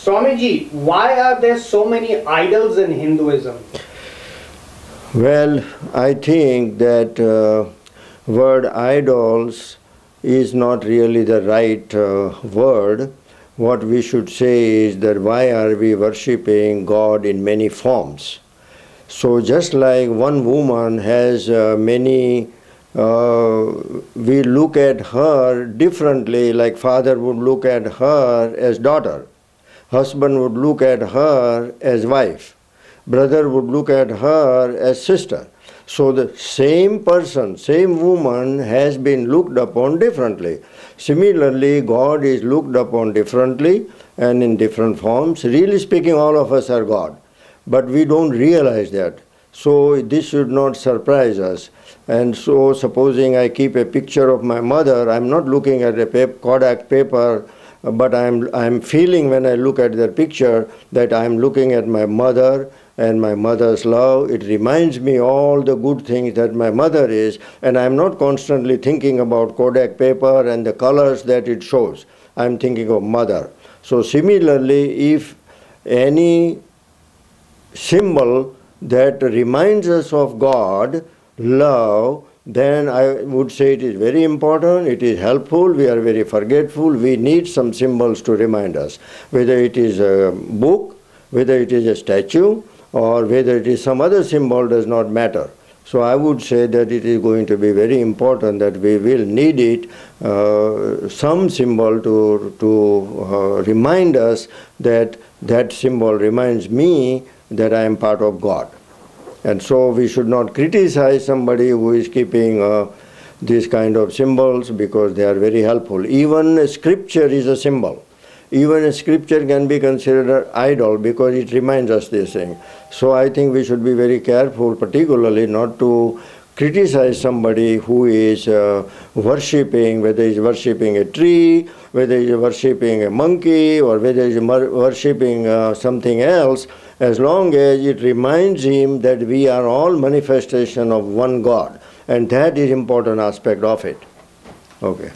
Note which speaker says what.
Speaker 1: Swamiji, why are there so many idols in Hinduism?
Speaker 2: Well, I think that word idols is not really the right word. What we should say is that why are we worshipping God in many forms? So just like one woman has many, we look at her differently, like father would look at her as daughter, husband would look at her as wife, brother would look at her as sister. So the same person, same woman has been looked upon differently. Similarly, God is looked upon differently and in different forms. Really speaking, all of us are God, but we don't realize that. So this should not surprise us. And so supposing I keep a picture of my mother, I'm not looking at a Kodak paper, but I'm feeling when I look at that picture that I'm looking at my mother and my mother's love. It reminds me all the good things that my mother is, and I'm not constantly thinking about Kodak paper and the colors that it shows. I'm thinking of mother. So similarly, if any symbol that reminds us of God, love, then I would say it is very important, it is helpful, we are very forgetful, we need some symbols to remind us. Whether it is a book, whether it is a statue, or whether it is some other symbol does not matter. So I would say that it is going to be very important that we will need it, some symbol to remind us that that symbol reminds me that I am part of God. And so we should not criticize somebody who is keeping these kind of symbols because they are very helpful. Even a scripture is a symbol. Even a scripture can be considered an idol because it reminds us this thing. So I think we should be very careful, particularly not to criticize somebody who is worshipping, whether he is worshipping a tree, whether he is worshipping a monkey, or whether he is worshipping something else, as long as it reminds him that we are all manifestation of one God. And that is important aspect of it. Okay.